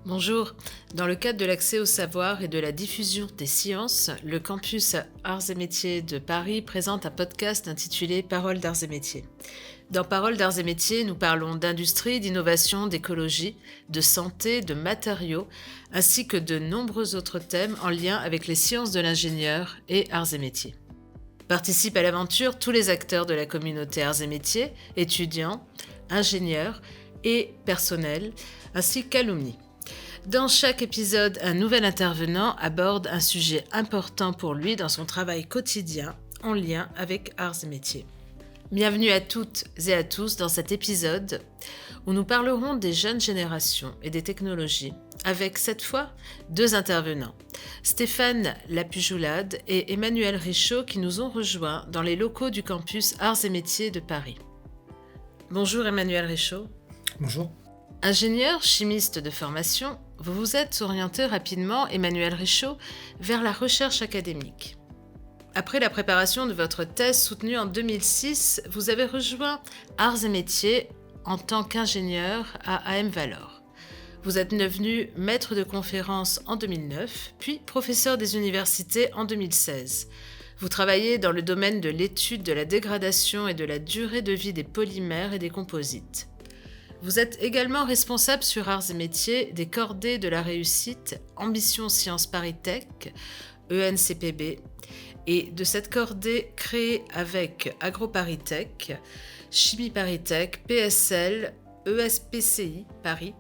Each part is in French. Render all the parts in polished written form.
Bonjour. Dans le cadre de l'accès au savoir et de la diffusion des sciences, le campus Arts et Métiers de Paris présente un podcast intitulé Paroles d'Arts et Métiers. Dans Paroles d'Arts et Métiers, nous parlons d'industrie, d'innovation, d'écologie, de santé, de matériaux, ainsi que de nombreux autres thèmes en lien avec les sciences de l'ingénieur et arts et métiers. Participent à l'aventure tous les acteurs de la communauté arts et métiers, étudiants, ingénieurs et personnels, ainsi qu'alumni. Dans chaque épisode, un nouvel intervenant aborde un sujet important pour lui dans son travail quotidien en lien avec arts et métiers. Bienvenue à toutes et à tous dans cet épisode où nous parlerons des jeunes générations et des technologies avec cette fois deux intervenants, Stéphane Lapujoulade et Emmanuel Richaud qui nous ont rejoints dans les locaux du campus Arts et Métiers de Paris. Bonjour Emmanuel Richaud. Bonjour. Ingénieur chimiste de formation, vous vous êtes orienté rapidement, Emmanuel Richaud, vers la recherche académique. Après la préparation de votre thèse soutenue en 2006, vous avez rejoint Arts et Métiers en tant qu'ingénieur à AM Valor. Vous êtes devenu maître de conférences en 2009, puis professeur des universités en 2016. Vous travaillez dans le domaine de l'étude de la dégradation et de la durée de vie des polymères et des composites. Vous êtes également responsable sur Arts et Métiers des cordées de la réussite Ambition Sciences ParisTech, ENCPB, et de cette cordée créée avec AgroParisTech, Chimie ParisTech, PSL, ESPCI Paris,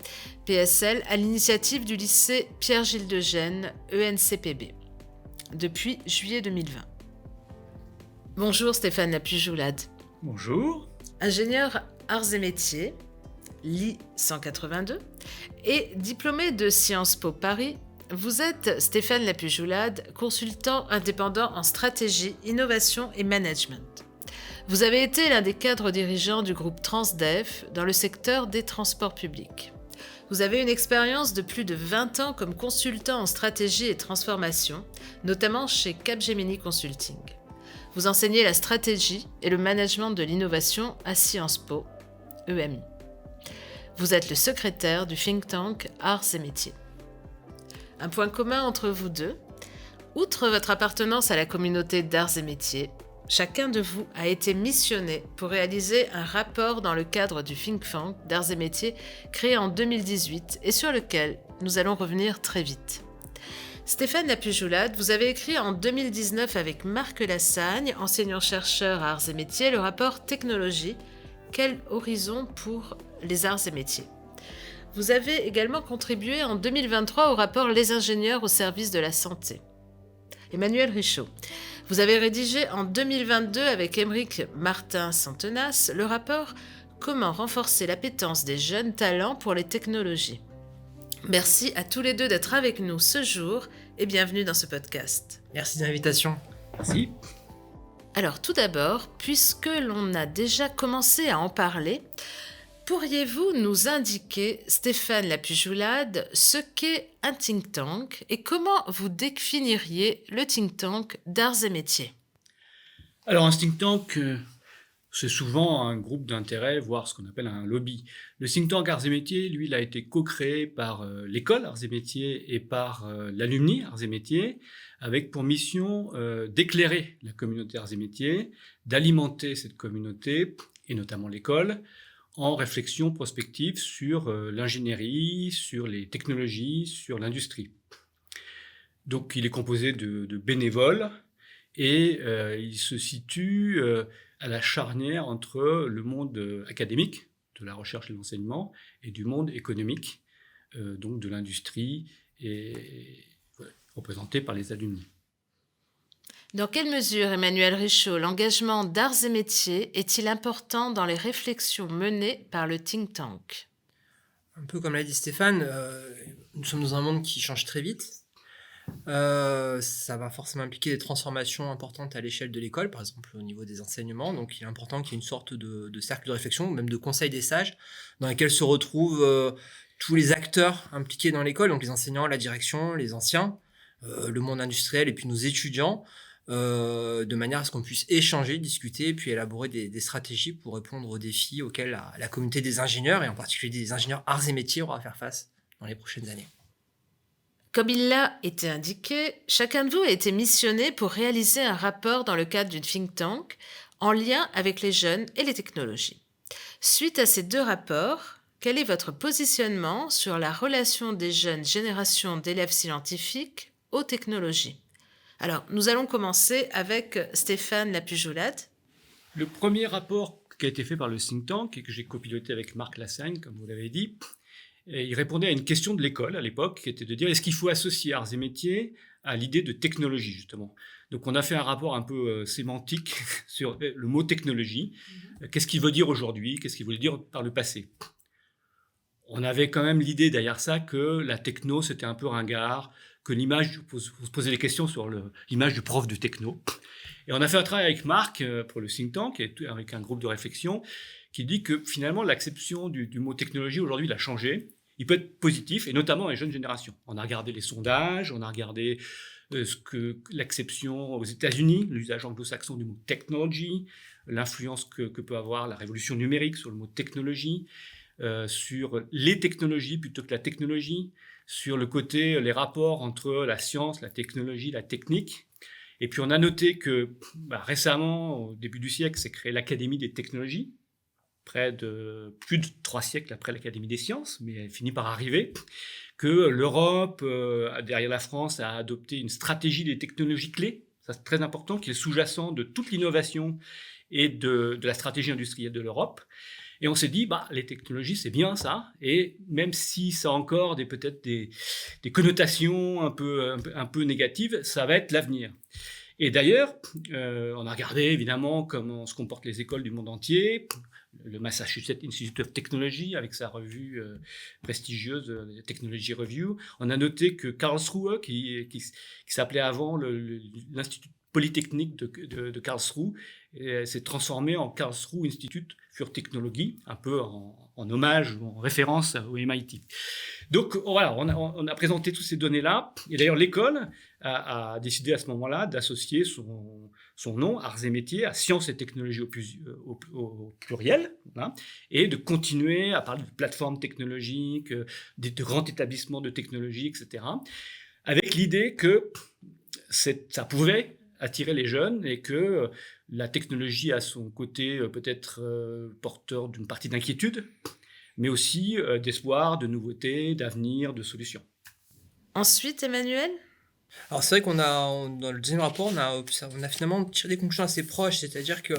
PSL, à l'initiative du lycée Pierre-Gilles de Gênes, ENCPB, depuis juillet 2020. Bonjour Stéphane Lapujoulade. Bonjour. Ingénieur Arts et Métiers, LI 182, et diplômé de Sciences Po Paris, vous êtes Stéphane Lapujoulade, consultant indépendant en stratégie, innovation et management. Vous avez été l'un des cadres dirigeants du groupe Transdev dans le secteur des transports publics. Vous avez une expérience de plus de 20 ans comme consultant en stratégie et transformation, notamment chez Capgemini Consulting. Vous enseignez la stratégie et le management de l'innovation à Sciences Po, EMI. Vous êtes le secrétaire du think tank Arts et Métiers. Un point commun entre vous deux, outre votre appartenance à la communauté d'Arts et Métiers, chacun de vous a été missionné pour réaliser un rapport dans le cadre du think tank d'Arts et Métiers créé en 2018 et sur lequel nous allons revenir très vite. Stéphane Lapujoulade, vous avez écrit en 2019 avec Marc Lassagne, enseignant-chercheur à Arts et Métiers, le rapport Technologie, quel horizon pour les arts et métiers. Vous avez également contribué en 2023 au rapport Les ingénieurs au service de la santé. Emmanuel Richaud, vous avez rédigé en 2022 avec Émeric Martin-Santenas le rapport Comment renforcer l'appétence des jeunes talents pour les technologies. Merci à tous les deux d'être avec nous ce jour et bienvenue dans ce podcast. Merci de l'invitation. Merci. Alors tout d'abord, puisque l'on a déjà commencé à en parler, pourriez-vous nous indiquer, Stéphane Lapujoulade, ce qu'est un think tank et comment vous définiriez le think tank d'Arts et Métiers ? Alors un think tank, c'est souvent un groupe d'intérêt, voire ce qu'on appelle un lobby. Le think tank Arts et Métiers, lui, il a été co-créé par l'école Arts et Métiers et par l'alumni Arts et Métiers, avec pour mission d'éclairer la communauté Arts et Métiers, d'alimenter cette communauté, et notamment l'école, en réflexion prospective sur l'ingénierie, sur les technologies, sur l'industrie. Donc il est composé de bénévoles et il se situe à la charnière entre le monde académique, de la recherche et de l'enseignement, et du monde économique, donc de l'industrie, et représenté par les alumni. Dans quelle mesure, Emmanuel Richaud, l'engagement d'Arts et Métiers est-il important dans les réflexions menées par le think tank ? Un peu comme l'a dit Stéphane, nous sommes dans un monde qui change très vite. Ça va forcément impliquer des transformations importantes à l'échelle de l'école, par exemple au niveau des enseignements. Donc il est important qu'il y ait une sorte de cercle de réflexion, même de conseil des sages, dans lequel se retrouvent tous les acteurs impliqués dans l'école, donc les enseignants, la direction, les anciens, le monde industriel et puis nos étudiants, de manière à ce qu'on puisse échanger, discuter, puis élaborer des stratégies pour répondre aux défis auxquels la communauté des ingénieurs, et en particulier des ingénieurs arts et métiers, aura à faire face dans les prochaines années. Comme il l'a été indiqué, chacun de vous a été missionné pour réaliser un rapport dans le cadre d'une think tank en lien avec les jeunes et les technologies. Suite à ces 2 rapports, quel est votre positionnement sur la relation des jeunes générations d'élèves scientifiques aux technologies? Alors, nous allons commencer avec Stéphane Lapujoulade. Le premier rapport qui a été fait par le think tank et que j'ai copiloté avec Marc Lassagne, comme vous l'avez dit, et il répondait à une question de l'école à l'époque, qui était de dire est-ce qu'il faut associer arts et métiers à l'idée de technologie, justement. Donc on a fait un rapport un peu sémantique sur le mot technologie. Qu'est-ce qu'il veut dire aujourd'hui? Qu'est-ce qu'il voulait dire par le passé? On avait quand même l'idée derrière ça que la techno, c'était un peu ringard, que l'image, on se posait des questions sur l'image du prof de techno. Et on a fait un travail avec Marc pour le think tank, avec un groupe de réflexion, qui dit que finalement l'acception du mot technologie aujourd'hui, il a changé. Il peut être positif, et notamment dans les jeunes générations. On a regardé les sondages, on a regardé l'acception aux États-Unis, l'usage anglo-saxon du mot technology, l'influence que peut avoir la révolution numérique sur le mot technologie, sur les technologies plutôt que la technologie, sur le côté, les rapports entre la science, la technologie, la technique. Et puis on a noté que récemment, au début du siècle, s'est créée l'Académie des technologies, plus de 3 siècles après l'Académie des sciences, mais elle finit par arriver, que l'Europe, derrière la France, a adopté une stratégie des technologies clés, ça c'est très important, qui est sous-jacent de toute l'innovation et de la stratégie industrielle de l'Europe. Et on s'est dit, les technologies, c'est bien ça, et même si ça a encore peut-être des connotations un peu négatives, ça va être l'avenir. Et d'ailleurs, on a regardé évidemment comment se comportent les écoles du monde entier, le Massachusetts Institute of Technology avec sa revue prestigieuse Technology Review. On a noté que Karlsruhe, qui s'appelait avant l'Institut Polytechnique de Karlsruhe, s'est transformé en Karlsruhe Institute für Technologie, un peu en hommage ou en référence au MIT. Donc voilà, on a présenté toutes ces données-là, et d'ailleurs l'école a décidé à ce moment-là d'associer son nom, Arts et Métiers, à Sciences et Technologies au pluriel, hein, et de continuer à parler de plateformes technologiques, de grands établissements de technologie, etc., avec l'idée que ça pouvait attirer les jeunes et que la technologie a son côté peut-être porteur d'une partie d'inquiétude, mais aussi d'espoir, de nouveautés, d'avenir, de solutions. Ensuite, Emmanuel? Alors c'est vrai dans le deuxième rapport, on a finalement tiré des conclusions assez proches, c'est-à-dire que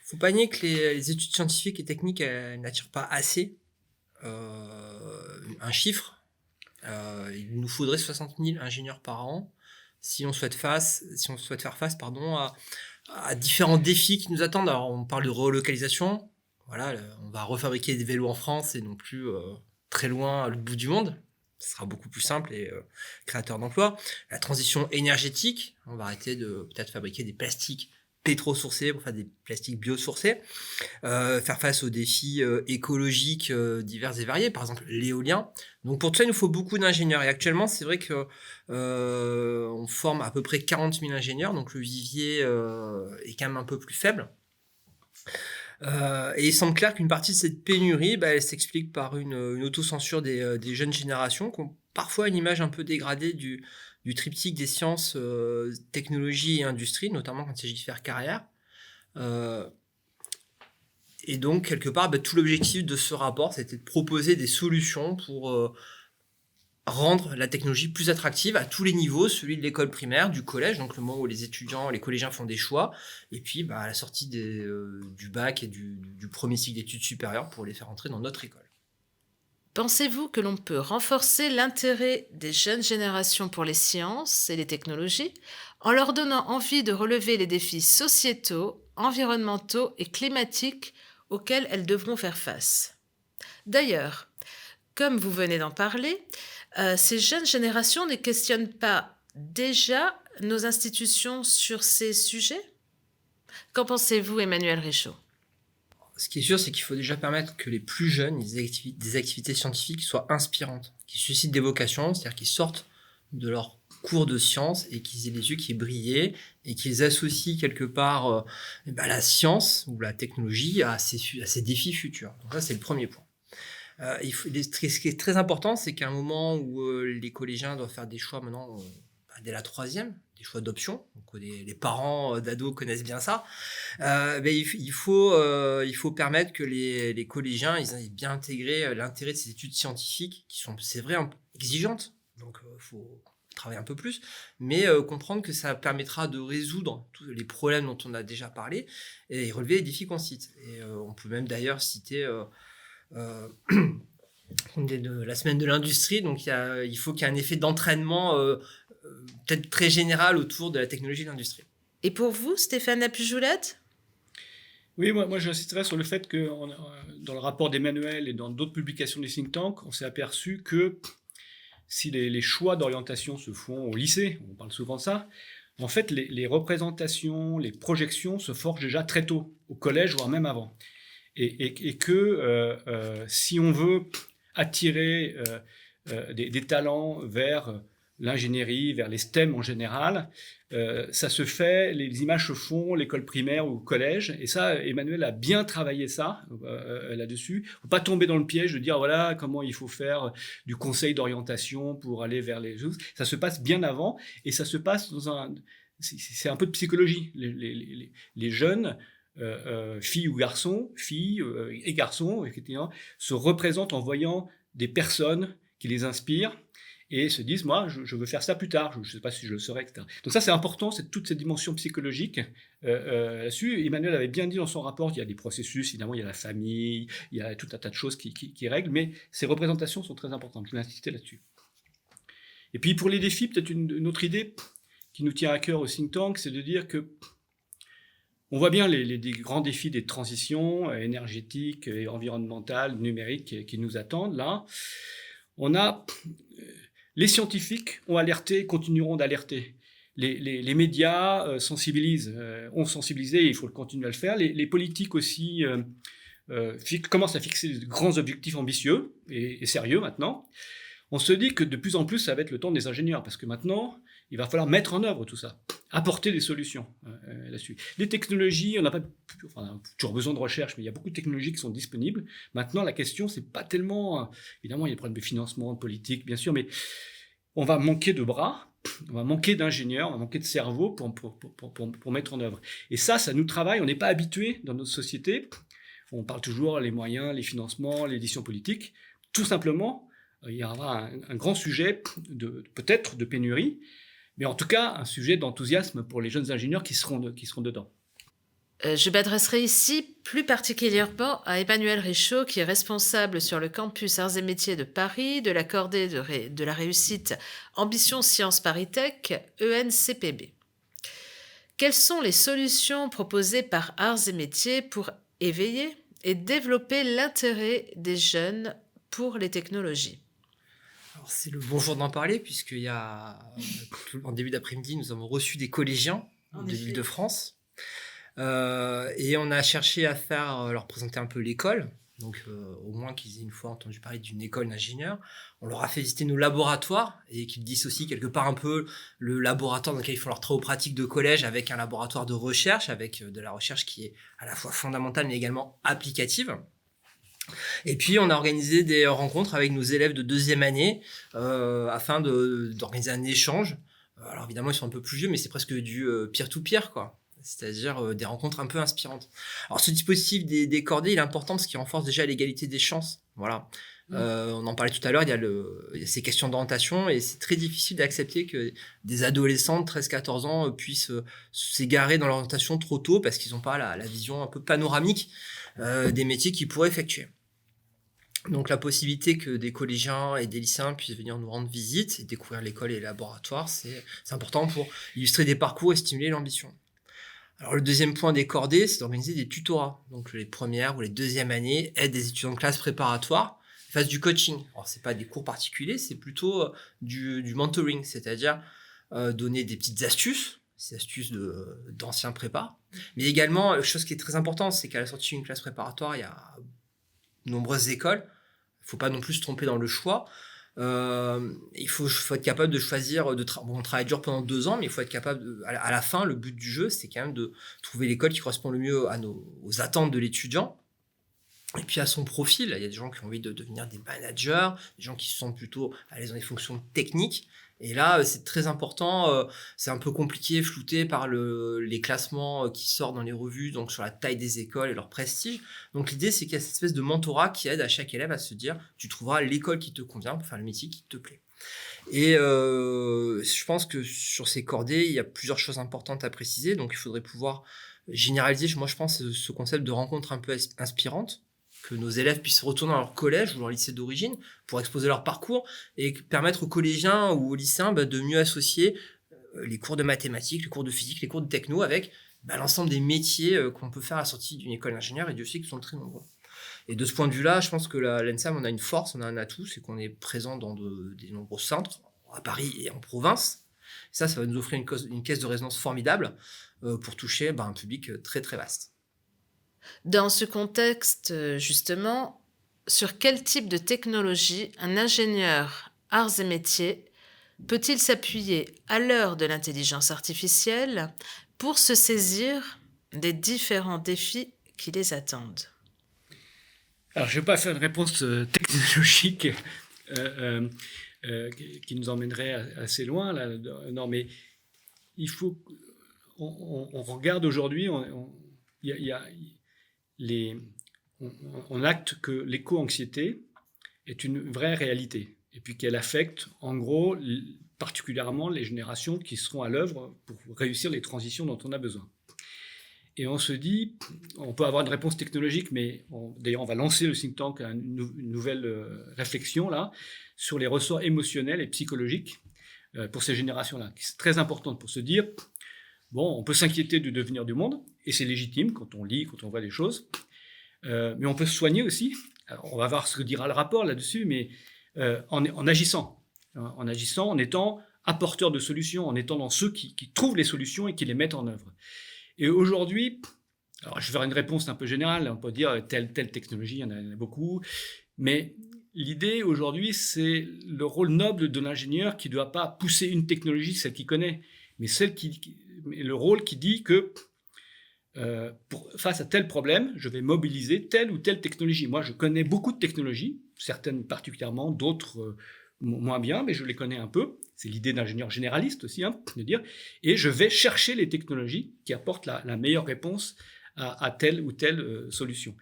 faut pas nier que les études scientifiques et techniques n'attirent pas assez. Un chiffre, il nous faudrait 60 000 ingénieurs par an si on souhaite faire face à différents défis qui nous attendent. Alors on parle de relocalisation, voilà, on va refabriquer des vélos en France et non plus très loin à l'autre bout du monde. Ce sera beaucoup plus simple et créateur d'emplois. La transition énergétique, on va arrêter de peut-être fabriquer des plastiques pétro-sourcés pour faire des plastiques biosourcés. Faire face aux défis écologiques divers et variés, par exemple l'éolien. Donc pour tout ça, il nous faut beaucoup d'ingénieurs. Et actuellement, c'est vrai que on forme à peu près 40 000 ingénieurs, donc le vivier est quand même un peu plus faible. Et il semble clair qu'une partie de cette pénurie, elle s'explique par une autocensure des jeunes générations qui ont parfois une image un peu dégradée du triptyque des sciences, technologie et industrie, notamment quand il s'agit de faire carrière. Et donc, quelque part, tout l'objectif de ce rapport, c'était de proposer des solutions pour rendre la technologie plus attractive à tous les niveaux, celui de l'école primaire, du collège, donc le moment où les collégiens font des choix, et puis à la sortie du bac et du premier cycle d'études supérieures pour les faire entrer dans notre école. Pensez-vous que l'on peut renforcer l'intérêt des jeunes générations pour les sciences et les technologies en leur donnant envie de relever les défis sociétaux, environnementaux et climatiques auxquels elles devront faire face? D'ailleurs, comme vous venez d'en parler, ces jeunes générations ne questionnent pas déjà nos institutions sur ces sujets? Qu'en pensez-vous, Emmanuel Richaud? Ce qui est sûr, c'est qu'il faut déjà permettre que les plus jeunes aient des activités scientifiques soient inspirantes, qui suscitent des vocations, c'est-à-dire qu'ils sortent de leur cours de sciences et qu'ils aient les yeux qui brillaient et qu'ils associent quelque part la science ou la technologie à ces défis futurs. Donc ça, c'est le premier point. Ce qui est très important, c'est qu'à un moment où les collégiens doivent faire des choix maintenant, dès la troisième, des choix d'options, donc les parents d'ados connaissent bien ça, il faut permettre que les collégiens ils aient bien intégré l'intérêt de ces études scientifiques qui sont, c'est vrai, un peu exigeantes, donc il faut travailler un peu plus, mais comprendre que ça permettra de résoudre tous les problèmes dont on a déjà parlé et relever les défis qu'on cite. Et on peut même d'ailleurs citer de la semaine de l'industrie, donc il faut qu'il y ait un effet d'entraînement peut-être très général autour de la technologie de l'industrie. Et pour vous, Stéphane Lapujoulade? Oui, moi j'insisterais sur le fait que dans le rapport d'Emmanuel et dans d'autres publications des think tanks, on s'est aperçu que si les choix d'orientation se font au lycée, on parle souvent de ça, en fait les représentations, les projections se forgent déjà très tôt, au collège, voire même avant. Et que si on veut attirer des talents vers l'ingénierie, vers les STEM en général, ça se fait, les images se font l'école primaire ou au collège, et ça, Emmanuel a bien travaillé ça là-dessus. Il ne faut pas tomber dans le piège de dire voilà comment il faut faire du conseil d'orientation pour aller vers les choses. Ça se passe bien avant, et ça se passe c'est un peu de psychologie. Les jeunes, filles ou garçons, filles et garçons, effectivement, se représentent en voyant des personnes qui les inspirent, et se disent, moi, je veux faire ça plus tard, je ne sais pas si je le saurai, etc. Donc ça, c'est important, c'est toute cette dimension psychologique là-dessus. Emmanuel avait bien dit dans son rapport, il y a des processus, évidemment, il y a la famille, il y a tout un tas de choses qui règlent, mais ces représentations sont très importantes, je voulais insister là-dessus. Et puis pour les défis, peut-être une autre idée qui nous tient à cœur au think tank, c'est de dire que on voit bien les grands défis des transitions énergétiques, et environnementales, numériques qui nous attendent là. Les scientifiques ont alerté, continueront d'alerter. Les médias sensibilisent, ont sensibilisé, et il faut continuer à le faire. Les politiques aussi commencent à fixer de grands objectifs ambitieux et sérieux maintenant. On se dit que de plus en plus, ça va être le temps des ingénieurs, parce que maintenant, il va falloir mettre en œuvre tout ça, apporter des solutions là-dessus. Les technologies, on n'a pas toujours besoin de recherche, mais il y a beaucoup de technologies qui sont disponibles. Maintenant, la question, c'est pas tellement... évidemment, il y a des problèmes de financement, de politique, bien sûr, mais on va manquer de bras, on va manquer d'ingénieurs, on va manquer de cerveau pour mettre en œuvre. Et ça nous travaille, on n'est pas habitué dans notre société. On parle toujours les moyens, les financements, l'édition politique. Tout simplement, il y aura un grand sujet peut-être de pénurie, mais en tout cas un sujet d'enthousiasme pour les jeunes ingénieurs qui seront dedans. Je m'adresserai ici plus particulièrement à Emmanuel Richaud, qui est responsable sur le campus Arts et Métiers de Paris de la cordée de la réussite Ambition Sciences ParisTech ENCPB. Quelles sont les solutions proposées par Arts et Métiers pour éveiller et développer l'intérêt des jeunes pour les technologies? Alors, c'est le bon jour d'en parler, puisqu'il y a, en début d'après-midi, nous avons reçu des collégiens de l'Île-de-France. Et on a cherché à leur présenter un peu l'école, donc au moins qu'ils aient une fois entendu parler d'une école d'ingénieurs. On leur a fait visiter nos laboratoires et qu'ils dissocient quelque part un peu le laboratoire dans lequel ils font leurs travaux pratiques de collège avec un laboratoire de recherche, avec de la recherche qui est à la fois fondamentale mais également applicative. Et puis on a organisé des rencontres avec nos élèves de deuxième année afin d'organiser un échange. Alors évidemment ils sont un peu plus vieux, mais c'est presque du peer-to-peer, quoi. C'est-à-dire des rencontres un peu inspirantes. Alors ce dispositif des cordées, il est important parce qu'il renforce déjà l'égalité des chances. Voilà. On en parlait tout à l'heure, il y a ces questions d'orientation, et c'est très difficile d'accepter que des adolescents de 13-14 ans puissent s'égarer dans l'orientation trop tôt parce qu'ils n'ont pas la vision un peu panoramique des métiers qu'ils pourraient effectuer. Donc la possibilité que des collégiens et des lycéens puissent venir nous rendre visite et découvrir l'école et les laboratoires, c'est important pour illustrer des parcours et stimuler l'ambition. Alors le deuxième point des cordées, c'est d'organiser des tutorats. Donc les premières ou les deuxièmes années aident des étudiants de classe préparatoire, fassent du coaching. Alors c'est pas des cours particuliers, c'est plutôt du mentoring, c'est-à-dire donner des petites astuces, ces astuces d'anciens prépas. Mais également, chose qui est très importante, c'est qu'à la sortie d'une classe préparatoire, il y a de nombreuses écoles. Il ne faut pas non plus se tromper dans le choix. Il faut être capable de choisir, on travaille dur pendant 2 ans, mais il faut être capable, à la fin, le but du jeu, c'est quand même de trouver l'école qui correspond le mieux aux attentes de l'étudiant. Et puis à son profil, il y a des gens qui ont envie de devenir des managers, des gens qui se sentent plutôt à l'aise dans les fonctions techniques. Et là, c'est très important, c'est un peu compliqué, flouté par les classements qui sortent dans les revues, donc sur la taille des écoles et leur prestige. Donc l'idée, c'est qu'il y a cette espèce de mentorat qui aide à chaque élève à se dire, tu trouveras l'école qui te convient pour faire le métier qui te plaît. Et je pense que sur ces cordées, il y a plusieurs choses importantes à préciser. Donc il faudrait pouvoir généraliser, moi je pense, ce concept de rencontre un peu inspirante, que nos élèves puissent retourner dans leur collège ou leur lycée d'origine pour exposer leur parcours et permettre aux collégiens ou aux lycéens de mieux associer les cours de mathématiques, les cours de physique, les cours de techno avec l'ensemble des métiers qu'on peut faire à la sortie d'une école d'ingénieur, et Dieu sait qu'ils sont très nombreux. Et de ce point de vue-là, je pense que l'ENSAM, on a une force, on a un atout, c'est qu'on est présent dans des nombreux centres, à Paris et en province. Ça va nous offrir une caisse de résonance formidable pour toucher un public très très vaste. Dans ce contexte, justement, sur quel type de technologie un ingénieur arts et métiers peut-il s'appuyer à l'heure de l'intelligence artificielle pour se saisir des différents défis qui les attendent? Alors, je ne vais pas faire une réponse technologique qui nous emmènerait assez loin. Là. Non, mais il faut... On regarde aujourd'hui, on acte que l'éco-anxiété est une vraie réalité et puis qu'elle affecte en gros particulièrement les générations qui seront à l'œuvre pour réussir les transitions dont on a besoin. Et on se dit, on peut avoir une réponse technologique, mais d'ailleurs on va lancer le think tank une nouvelle réflexion là sur les ressorts émotionnels et psychologiques pour ces générations-là, qui est très importante pour se dire, bon, on peut s'inquiéter du devenir du monde, et c'est légitime quand on lit, quand on voit les choses, mais on peut se soigner aussi. Alors, on va voir ce que dira le rapport là-dessus, mais en agissant, en étant apporteur de solutions, en étant dans ceux qui trouvent les solutions et qui les mettent en œuvre. Et aujourd'hui, alors je vais faire une réponse un peu générale, on peut dire telle technologie, il y en a beaucoup, mais l'idée aujourd'hui, c'est le rôle noble de l'ingénieur qui ne doit pas pousser une technologie, celle qu'il connaît, mais le rôle qui dit que face à tel problème, je vais mobiliser telle ou telle technologie. Moi, je connais beaucoup de technologies, certaines particulièrement, d'autres moins bien, mais je les connais un peu. C'est l'idée d'ingénieur généraliste aussi, de dire. Et je vais chercher les technologies qui apportent la meilleure réponse à telle ou telle solution.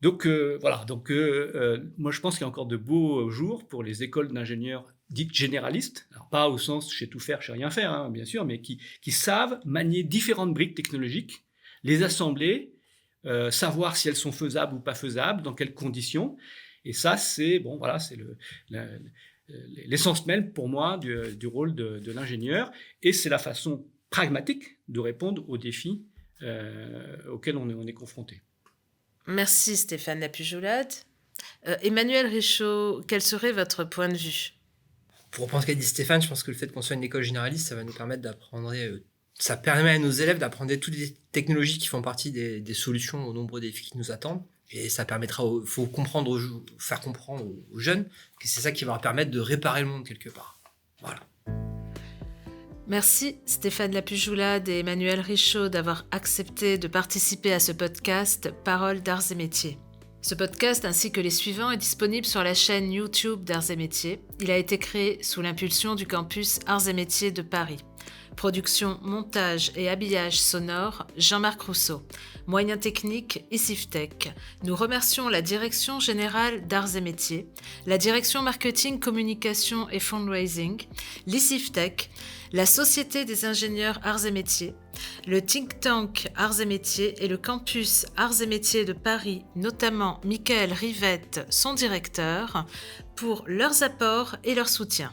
Donc, voilà. Donc, moi, je pense qu'il y a encore de beaux jours pour les écoles d'ingénieurs dites généralistes. Alors, pas au sens « je sais tout faire, je sais rien faire », bien sûr, mais qui savent manier différentes briques technologiques, les assembler, savoir si elles sont faisables ou pas faisables, dans quelles conditions. Et ça, c'est l'essence même pour moi du rôle de l'ingénieur. Et c'est la façon pragmatique de répondre aux défis auxquels on est confronté. Merci Stéphane Lapujoulade. Emmanuel Richaud, quel serait votre point de vue? Pour reprendre ce qu'a dit Stéphane, je pense que le fait qu'on soit une école généraliste, ça va nous permettre d'apprendre... Ça permet à nos élèves d'apprendre toutes les technologies qui font partie des solutions aux nombreux défis qui nous attendent. Et ça permettra, faut faire comprendre aux jeunes que c'est ça qui va leur permettre de réparer le monde quelque part. Voilà. Merci Stéphane Lapujoulade et Emmanuel Richaud d'avoir accepté de participer à ce podcast Paroles d'Arts et Métiers. Ce podcast ainsi que les suivants est disponible sur la chaîne YouTube d'Arts et Métiers. Il a été créé sous l'impulsion du campus Arts et Métiers de Paris. Production, montage et habillage sonore, Jean-Marc Rousseau. Moyens techniques, ICIFTech. Nous remercions la Direction Générale d'Arts et Métiers, la Direction Marketing, Communication et Fundraising, l'ICIFTech, la Société des ingénieurs Arts et Métiers, le think tank Arts et Métiers et le campus Arts et Métiers de Paris, notamment Michael Rivette, son directeur, pour leurs apports et leur soutien.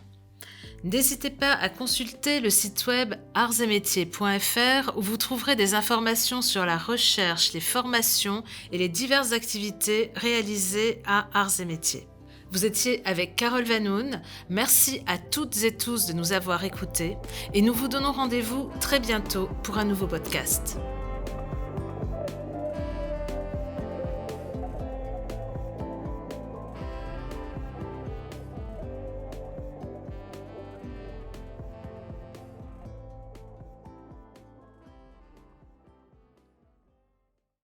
N'hésitez pas à consulter le site web artsetmétiers.fr où vous trouverez des informations sur la recherche, les formations et les diverses activités réalisées à Arts et Métiers. Vous étiez avec Carole Vanoun. Merci à toutes et tous de nous avoir écoutés et nous vous donnons rendez-vous très bientôt pour un nouveau podcast.